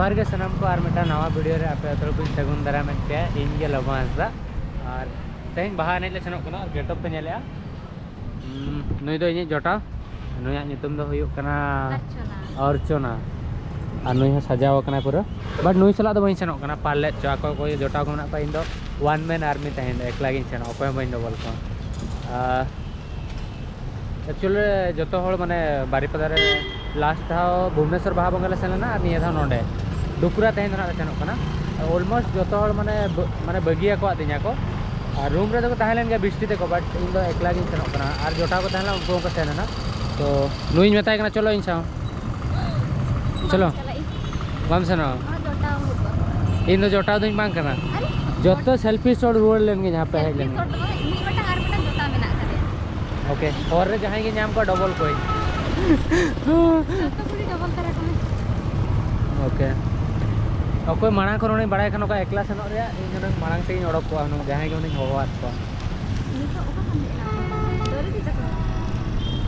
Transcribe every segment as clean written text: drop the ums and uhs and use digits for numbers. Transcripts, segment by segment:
जोहार के सनम को और मिटा नवा वीडियो रे आपे अतल को सगुन दरा मेंते इन के लबा हंसदा और तेन बाहा ने ले सनोक कना और गेटअप पे नेलेया नुई दो इनी जोटा नुया नितुम दो हुयुक कना अर्चना और नुई सजाव कना पूरा बट नुई सला दो बई सनोक कना पाले चो को कोई जोटा को ना इन दो वन मैन आर्मी तहेन एकला गिन सनो अकोय बई दो बोल को एक्चुअली जो हर माने बारीपदा रे लास्ट था भुवनेश्वर बाहा बंगाल सेना और निया था नोडे डुकुरा तहन ना सेनोक कना ऑलमोस्ट जो हर माने माने बगिया को आतिया को और रूम रे तो तहलेन गया बिस्ती ते को बट इन दो एकला गिन सेनोक कना और जोटा को तहला उनको को सेना तो नुई मेताय कना चलो इन साव चलो बम सेनो इन दो जोटा दुई बांग कना जतो सेल्फी शॉट रुआड़ लेन गे जहां पे है लेन ओके और रे जहां के नाम को डबल कोई ओके ओके माना को नोने बड़ाय खनो का एकला सनो रे इन मांग से ओडक को नु जहां के उनी होवात को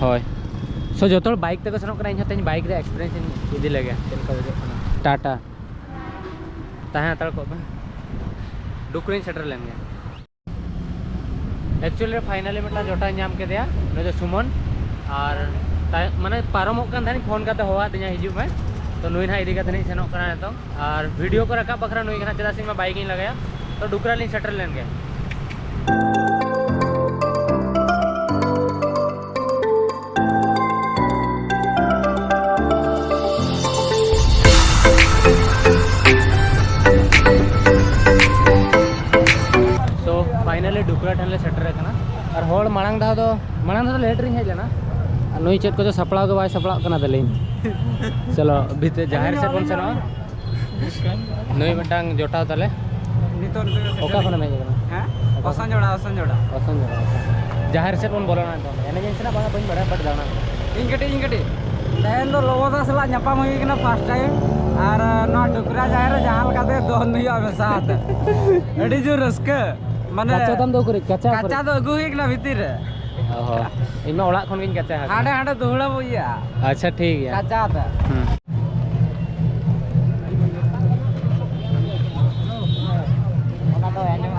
होय सो जतो बाइक ते को सनो कना इन हते बाइक रे एक्सपीरियंस इदी लगे चल का बजे टाटा ताहा तळ को डुकरिन सेटर लेंगे एक्चुअली फाइनली मिटला जोटा नाम के दिया नो सुमन और माने पारमोक कान थानी फोन करते होवा दिया हिजु में तो नुई ना इदी का थनी सेनो कना तो और वीडियो को रखा बखरा नुई कना चदा से मैं बाइक इन लगाया तो डुकरा लिन सेटर लेंगे फाइनली डुकरा ठनले सेटर कना और होड़ मांग दा तो लेट रिंग हेज लेना नुई चेत को जो सपड़ा तो बाय सपड़ा कना दलिन चलो भीतर जाहिर से कौन सेनो नुई मिटांग जोटा तले नितो ओका कोन में जेना हैं ओसन जोड़ा जाहिर से कौन बोलना तो एने जेन सेना बागा बन बड़ा बट दाना इन कटी तहन दो लोगो सला न्यापाम होई कना फर्स्ट टाइम और ना डुकरा जाहिर जहां लगा दे दो नुई आवे साथ एडी जो रस्का माने कच्चा दम दो करे कच्चा दो अगु एक ना भीतर ओहो इनमे ओला खन गिन कच्चा हाडे दोहड़ा बोइया अच्छा ठीक है कच्चा था ओना तो एने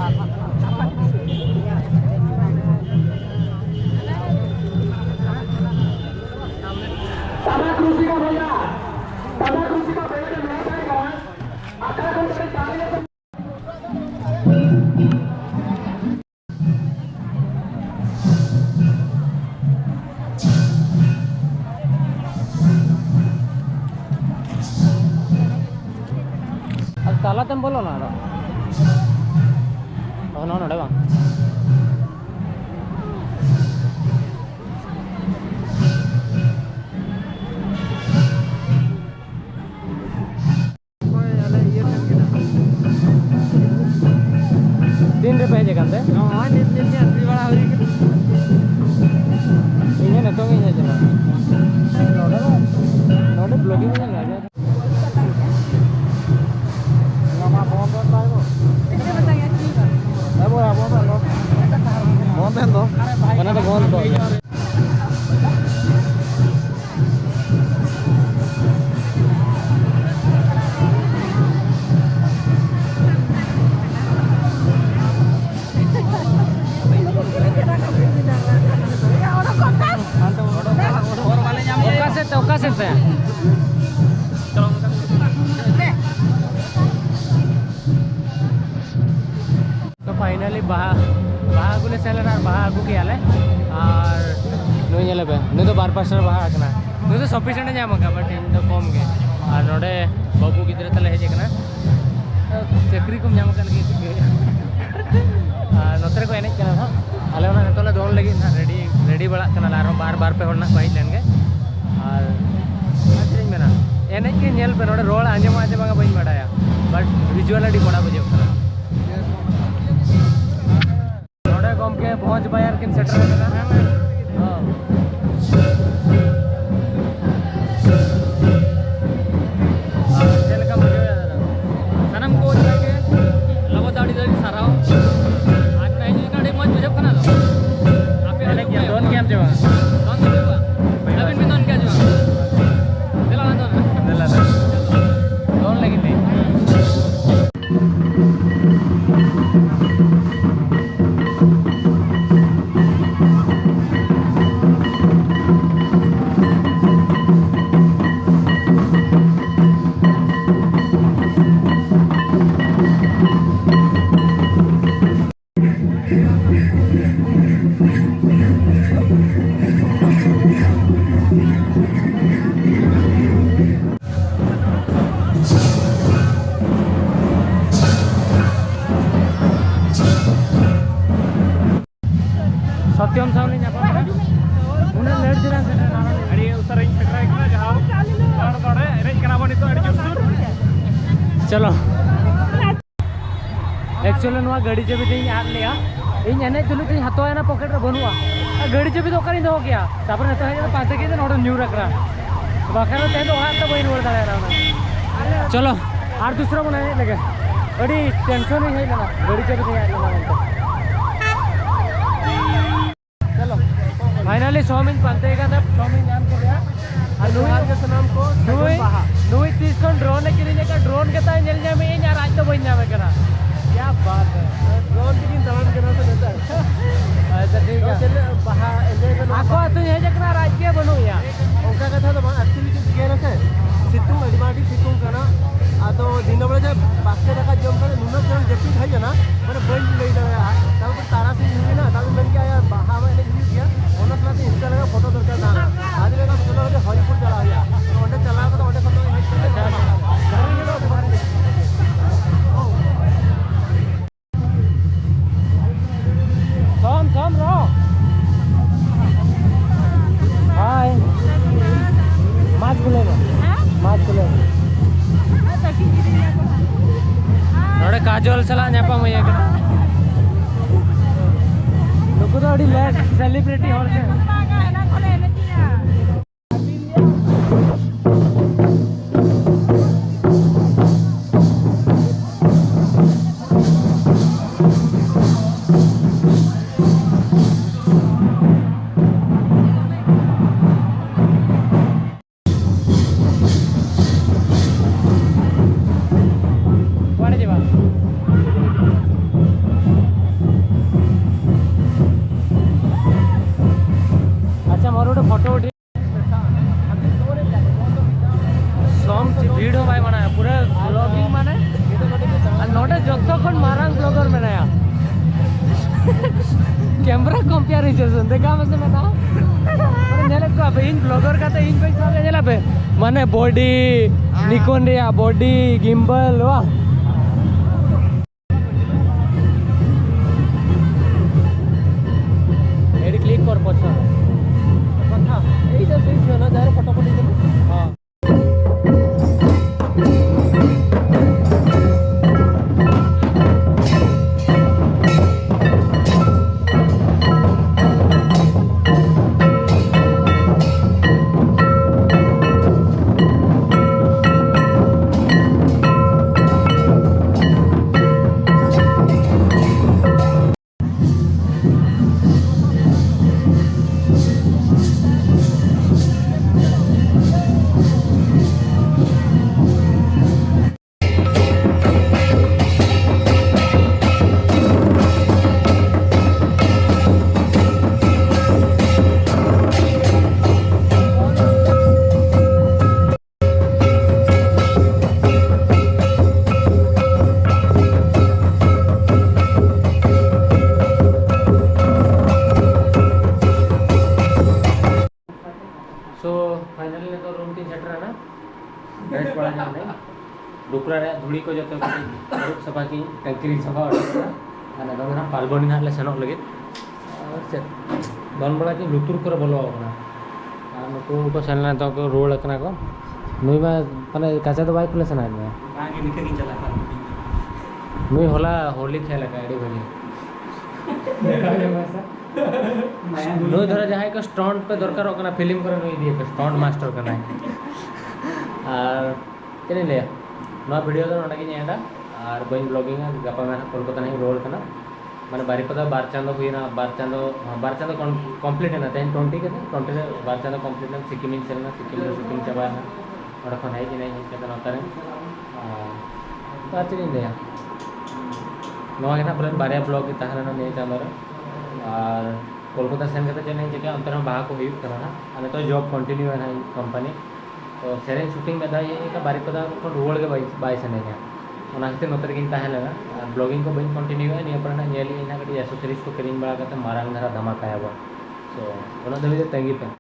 दादा खुशी का भैया आका को ताली ताला तम बोलो ना नो नोडे बा दिन रे पेजे कांते हां दिन एंट्री वाला होई इने न तो गे जाना नोडे ब्लॉगिंग में लगा mana ada gol tuh oka set तो फाइनली बाहा गुले सेलर और बाहा अगू किया ले और नुई नेले पे नुई तो 12% बाहा कना नुई तो सफिशिएंट जाम का बट इन तो कम के और नोडे बाबू गिद्रे तले हेजे कना चक्री को जाम कन के नोतरे को एने कना हा आले ना तोले दोन लगी ना रेडी बड़ा कना लारो बार पे होना बाई लेंगे और आजरिंग मेना एने के नेल पे नोडे रोल आंजमा आजे बागा बई बडाया बट विजुअलिटी बड़ा बजे कना गम के पहुंच बायर किन सेटर लगा हां चल का मुझे याद आ सनम को जाके लगो दाढ़ी साराओ आज नहीं गाड़ी मत बुझे कना दो आप ये क्या दोन कैम जेवा दोन जेवा नवीन में दोन क्या जेवा चला दोन दोन लगी सत्यम सामने ᱧᱟᱯᱟᱢ ᱩᱱᱟᱹᱜ ᱞᱮᱴ ᱫᱤᱱᱟᱹ ᱥᱮᱴᱮᱨ ᱟᱹᱰᱤ ᱩᱥᱟᱹᱨᱟᱧ ᱥᱮᱴᱮᱨ ᱠᱟᱱᱟ ᱡᱟᱦᱟᱸ ᱱᱚᱰᱮ ᱮᱱᱮᱡ ᱠᱟᱱᱟ ᱵᱚᱱ ᱱᱤᱛᱚᱜ ᱟᱹᱰᱤ ᱡᱳᱨᱥᱳᱨ चलो एक्चुअली ᱱᱚᱣᱟ ᱜᱟᱹᱰᱤ ᱪᱟᱵᱤ ᱛᱤᱧ ᱟᱫ ᱞᱮᱭᱟ ᱤᱧ ᱮᱱᱮᱡ ᱛᱩᱞᱩᱡ ᱛᱤᱧ ᱦᱟᱛᱟᱣᱮᱱᱟ ᱯᱚᱠᱮᱴ ᱨᱮ ᱵᱟᱹᱱᱩᱜᱼᱟ ᱜᱟᱹᱰᱤ ᱪᱟᱵᱤ ᱫᱚ ᱚᱠᱟᱨᱤᱧ ᱫᱚᱦᱚ ᱠᱮᱭᱟ ᱛᱟᱨᱯᱚᱨ ᱱᱤᱛᱚᱜ ᱦᱮᱡ ᱠᱟᱛᱮ ᱯᱟᱱᱛᱮ ᱠᱮᱫᱟ ᱱᱚᱰᱮ ᱧᱩᱨ ᱟᱠᱟᱱᱟ ᱵᱟᱠᱷᱟᱱ ᱫᱚ ᱛᱮᱦᱮᱧ ᱫᱚ ᱚᱲᱟᱜ ᱛᱮ ᱵᱟᱹᱧ ᱨᱩᱣᱟᱹᱲ ᱫᱟᱲᱮᱭᱟᱜᱼᱟ ᱪᱚᱞᱚ ᱟᱨ दूसरा ᱵᱚᱱ ᱮᱱᱮᱡ ᱞᱮᱜᱮ ᱟᱹᱰᱤ ᱴᱮᱱᱥᱚᱱ ᱤᱧ ᱦᱮᱡ ᱞᱮᱱᱟ ᱜᱟᱹᱰᱤ ᱪᱟᱵᱤ ᱛᱤᱧ ᱟᱫ ᱞᱮᱱᱟ ᱢᱮᱱᱛᱮ चलो फाइनली स्वामी पांते स्वामी नाम के लिया नाम को नुई 30 को ड्रोन किरीने का ड्रोन के ताई नेल जामे इन यार आज तो बन जावे करा क्या बात है ड्रोन की तमाम करना तो देता है अच्छा ठीक है चल बाहा एंजॉय करना आको तो हे जकना राज के बनो या ओका कथा तो एक्चुअली जो गेर है सितुंग अडिमाटी सितुंग करना आ तो दिन बेला जब बास्के रखा जम कर नुना जन जति खाई जाना माने बन लई दरा तब तो तारा से हुई ना तब मन के यार बाहा में ने गया ओना साथ इंस्टा लगा फोटो दरकार ना आज लगा चलो के हरिपुर चला गया तो ओंडे चला के ओंडे सब Tom ro Hai Mas boleh Mas boleh नोड़े Kajol सला ᱧᱟᱯᱟᱢ हुई है नुकु तो अड़ी लेट सेलिब्रिटी हॉल से फोटो उठी सॉन्ग भीड़ हो भाई मना पूरा ब्लॉगिंग माने नोटे जत्तो खन मारांग ब्लॉगर मेनाया कैमरा कंपैरिजन देखा मसे मना माने नेले को अब इन ब्लॉगर का तो इन पैसा ले नेला पे माने बॉडी निकॉन रिया बॉडी गिम्बल वा एडी क्लिक कर पछा এইটা সেই না যারা ফটাফট দিন হ্যাঁ फाइनली तो रूम तीन सेटर है ना गैस पड़ा जाने डुकरा रे धुड़ी को जतो रूप सफा की टंकी सफा और ना ना पालबनी ना ले सेनक लगे और से दोन बड़ा की लुतुर करे बोलो अपना नुको को सेनला तो को रोड कना को नुई बा माने काचा तो बाइक ले सना में आगे निके की चला नुई होला होली खेल का एडी भली देखा जे वैसा नुई धरा जहां का स्टंट पे दरकार होकना फिल्म करे नुई दिए स्टंट मास्टर करना और चले ले ना वीडियो तो नडा की नेडा और बइन ब्लॉगिंग गपा में कोलकाता नहीं रोल करना माने बारीपदा बार चांदो हुईना बार चांदो कंप्लीट है ना 10-20 के 20 बार चांदो कंप्लीट है सिक्किम इन चलना सिक्किम शूटिंग चाबा ना और खन है कि नहीं के ना करे तो अच्छी नहीं दिया नवा के ना पूरा बारे ब्लॉग की तहना नहीं चांदो और कोलकाता सेन के चेन्नई के अंतर बाहा को हुई करना अने तो जॉब कंटिन्यू है ना कंपनी तो सेरेन शूटिंग में दाई का बारीपदा को रुवड़ के बाई से नहीं ᱚᱱᱟ ᱠᱷᱟᱹᱛᱤᱨ ᱱᱚᱛᱮ ᱨᱮᱜᱤᱧ ᱛᱟᱦᱮᱸ ᱞᱮᱱᱟ ᱟᱨ ᱵᱞᱚᱜᱤᱝ ᱠᱚ ᱵᱟᱹᱧ ᱠᱚᱱᱴᱤᱱᱤᱭᱩᱭᱟ ᱱᱤᱭᱟᱹ ᱯᱚᱨᱮ ᱧᱮᱞ ᱤᱧ ᱠᱟᱹᱴᱤᱡ ᱮᱥᱮᱥᱚᱨᱤᱡᱽ ᱠᱚ ᱠᱤᱨᱤᱧ ᱵᱟᱲᱟ ᱠᱟᱛᱮ ᱢᱟᱨᱟᱝ ᱫᱷᱟᱨᱟ ᱫᱷᱟᱢᱟᱠᱟᱭᱟᱵᱚᱱ ᱛᱚ ᱚᱱᱟ ᱫᱷᱟᱹᱵᱤᱡ ᱛᱟᱺᱜᱤ ᱯᱮ